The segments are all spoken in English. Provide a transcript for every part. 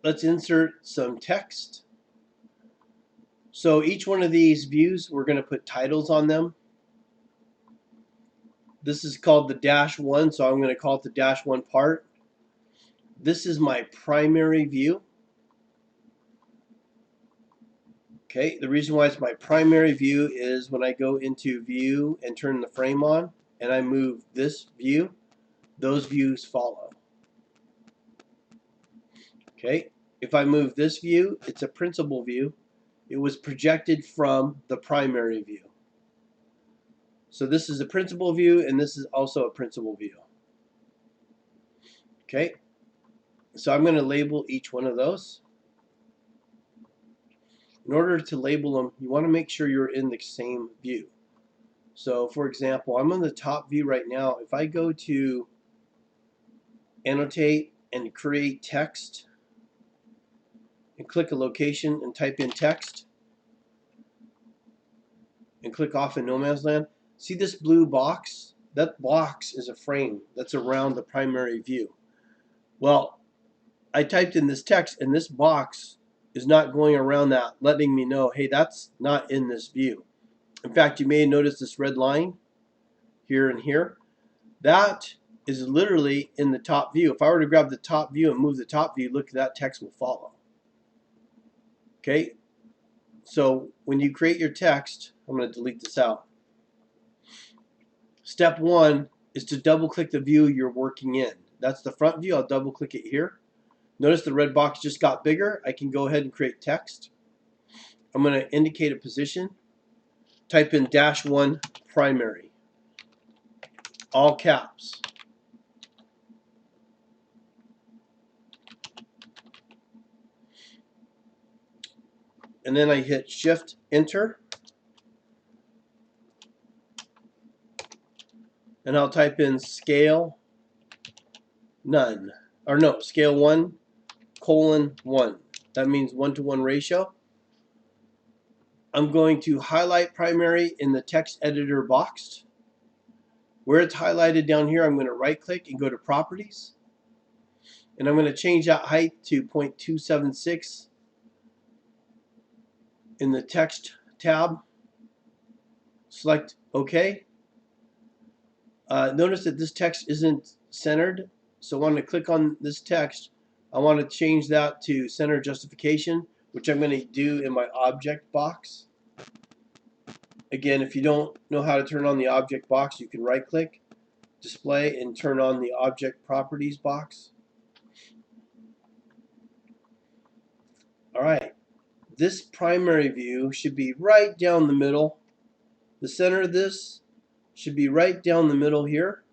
let's insert some text. So each one of these views, we're going to put titles on them. This is called the -1, so I'm going to call it the -1 part. This is my primary view. Okay, the reason why it's my primary view is when I go into view and turn the frame on and I move this view, those views follow. Okay, if I move this view, it's a principal view. It was projected from the primary view. So this is a principal view and this is also a principal view. Okay, so I'm going to label each one of those. In order to label them, you want to make sure you're in the same view. So for example, I'm on the top view right now. If I go to annotate and create text and click a location and type in text and click off in no man's land, see this blue box? That box is a frame that's around the primary view. Well, I typed in this text and this box is not going around that, letting me know, hey, that's not in this view. In fact, you may notice this red line here and here. That is literally in the top view. If I were to grab the top view and move the top view, look, that text will follow. Okay, so when you create your text, I'm going to delete this out. Step 1 is to double click the view you're working in. That's the front view. I'll double click it here. Notice the red box just got bigger. I can go ahead and create text. I'm going to indicate a position. Type in -1 primary. All caps. And then I hit Shift Enter. And I'll type in scale none. Or no, scale 1:1. That means 1-to-1 ratio. I'm going to highlight primary in the text editor box. Where it's highlighted down here, I'm going to right click and go to properties. And I'm going to change that height to 0.276 in the text tab. Select OK. Notice that this text isn't centered, so I want to click on this text. I want to change that to center justification, which I'm going to do in my object box. Again, if you don't know how to turn on the object box, you can right click, display, and turn on the object properties box. Alright, this primary view should be right down the middle. The center of this should be right down the middle here.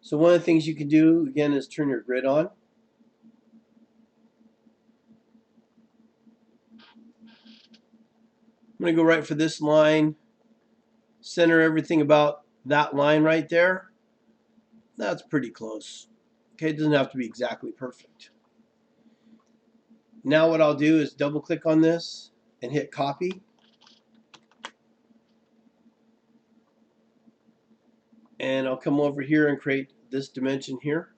So one of the things you can do, again, is turn your grid on. I'm going to go right for this line, center everything about that line right there. That's pretty close. Okay, it doesn't have to be exactly perfect. Now what I'll do is double click on this and hit copy. And I'll come over here and create this dimension here.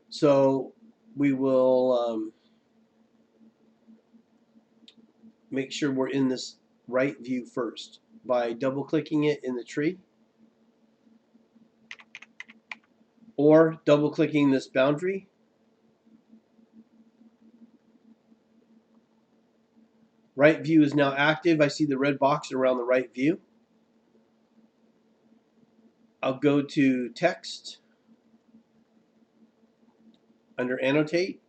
So we will make sure we're in this right view first by double clicking it in the tree or double clicking this boundary. Right view is now active. I see the red box around the right view. I'll go to text under annotate.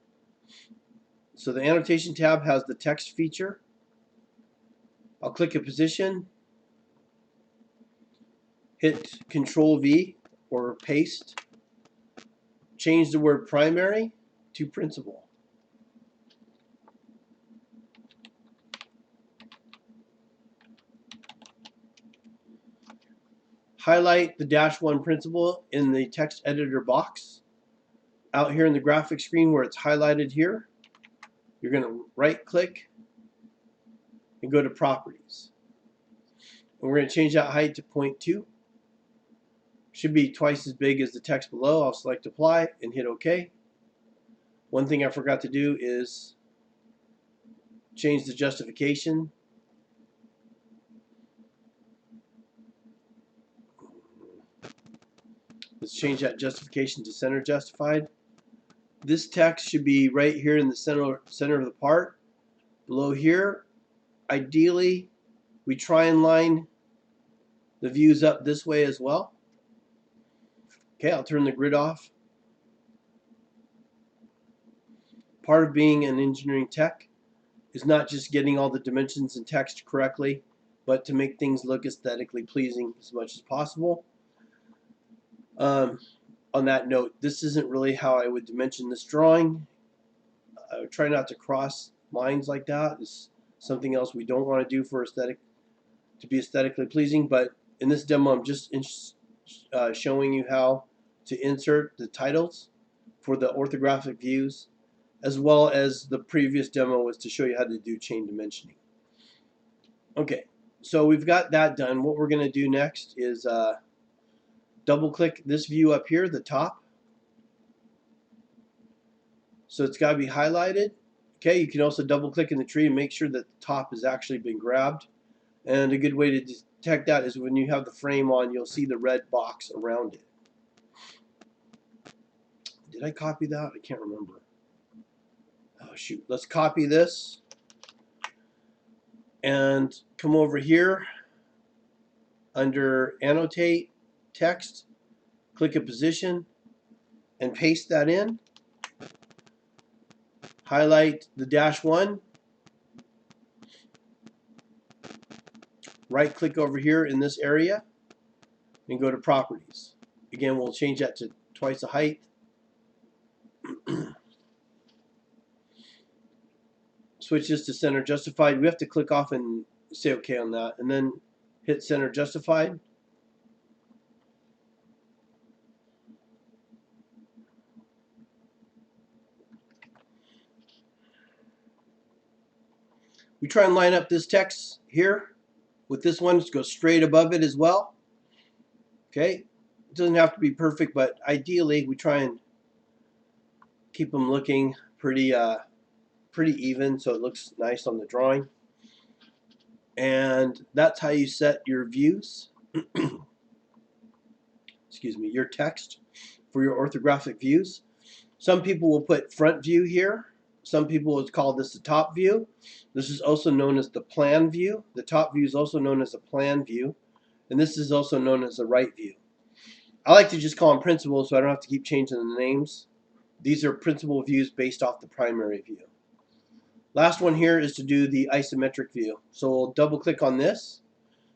So the annotation tab has the text feature. I'll click a position, hit Control V or paste, change the word primary to principal. Highlight the -1 principal in the text editor box. Out here in the graphic screen where it's highlighted here, you're going to right click and go to properties. And we're going to change that height to 0.2. Should be twice as big as the text below. I'll select apply and hit OK. One thing I forgot to do is change the justification. Let's change that justification to center justified. This text should be right here in the center of the part. Below here, ideally, we try and line the views up this way as well. Okay, I'll turn the grid off. Part of being an engineering tech is not just getting all the dimensions and text correctly, but to make things look aesthetically pleasing as much as possible. On that note, this isn't really how I would dimension this drawing. I would try not to cross lines like that. It's something else we don't want to do for to be aesthetically pleasing. But in this demo, I'm just showing you how to insert the titles for the orthographic views, as well as the previous demo was to show you how to do chain dimensioning. Okay, so we've got that done. What we're going to do next is double click this view up here, the top. So it's got to be highlighted. Okay, you can also double click in the tree and make sure that the top has actually been grabbed. And a good way to detect that is when you have the frame on, you'll see the red box around it. Did I copy that? I can't remember. Oh shoot, let's copy this and come over here under annotate text, click a position and paste that in. Highlight the -1, right click over here in this area and go to properties. Again, we'll change that to twice the height. Switch this to center justified. We have to click off and say OK on that, and then hit center justified. We try and line up this text here with this one, just go straight above it as well. Okay, it doesn't have to be perfect, but ideally we try and keep them looking pretty even, so it looks nice on the drawing. And that's how you set your views. Excuse me, your text for your orthographic views. Some people will put front view here. Some people would call this the top view. This is also known as the plan view. The top view is also known as the plan view. And this is also known as the right view. I like to just call them principal so I don't have to keep changing the names. These are principal views based off the primary view. Last one here is to do the isometric view. So we'll double click on this.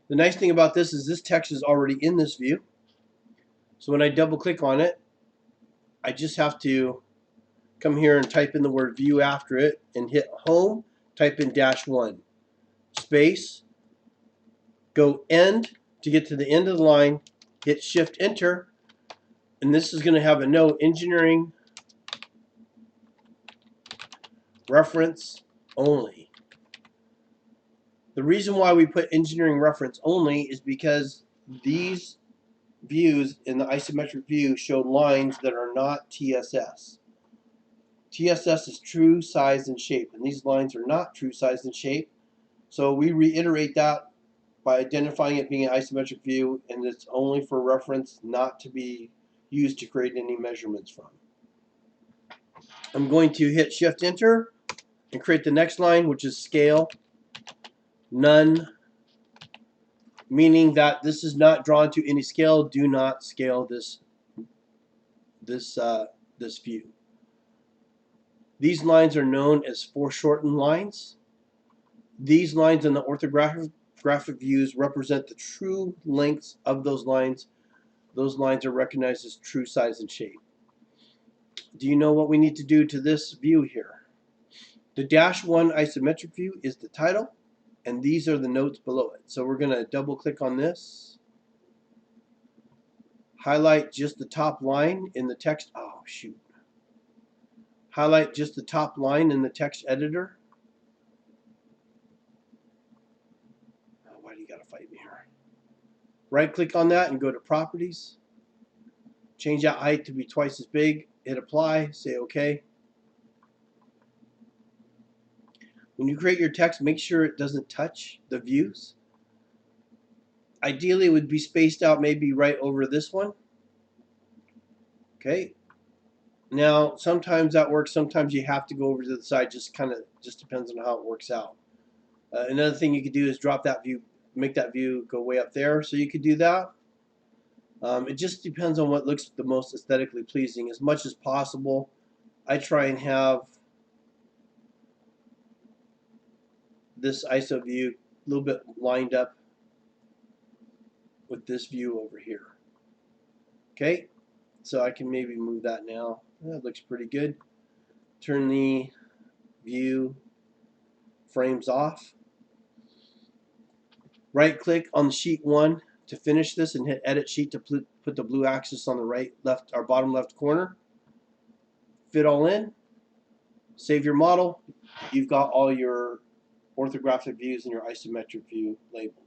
The nice thing about this is this text is already in this view. So when I double click on it, I just have to come here and type in the word view after it and hit home, type in -1, space, go end to get to the end of the line, hit shift enter, and this is going to have a note, engineering reference only. The reason why we put engineering reference only is because these views in the isometric view show lines that are not TSS. TSS is true size and shape, and these lines are not true size and shape. So we reiterate that by identifying it being an isometric view, and it's only for reference, not to be used to create any measurements from. I'm going to hit shift enter and create the next line, which is scale none, meaning that this is not drawn to any scale. Do not scale this view. These lines are known as foreshortened lines. These lines in the orthographic views represent the true lengths of those lines. Those lines are recognized as true size and shape. Do you know what we need to do to this view here? The -1 isometric view is the title, and these are the notes below it. So we're going to double click on this, highlight just the top line in the text. Oh shoot. Highlight just the top line in the text editor. Oh, why do you gotta fight me here? Right click on that and go to properties. Change that height to be twice as big. Hit apply. Say OK. When you create your text, make sure it doesn't touch the views. Ideally, it would be spaced out maybe right over this one. Okay. Now, sometimes that works. Sometimes you have to go over to the side. Just depends on how it works out. Another thing you could do is drop that view, make that view go way up there. So you could do that. It just depends on what looks the most aesthetically pleasing. As much as possible, I try and have this ISO view a little bit lined up with this view over here. Okay, so I can maybe move that now. That looks pretty good. Turn the view frames off. Right click on the sheet 1 to finish this and hit edit sheet to put the blue axis on the right left or bottom left corner. Fit all in. Save your model. You've got all your orthographic views and your isometric view labeled.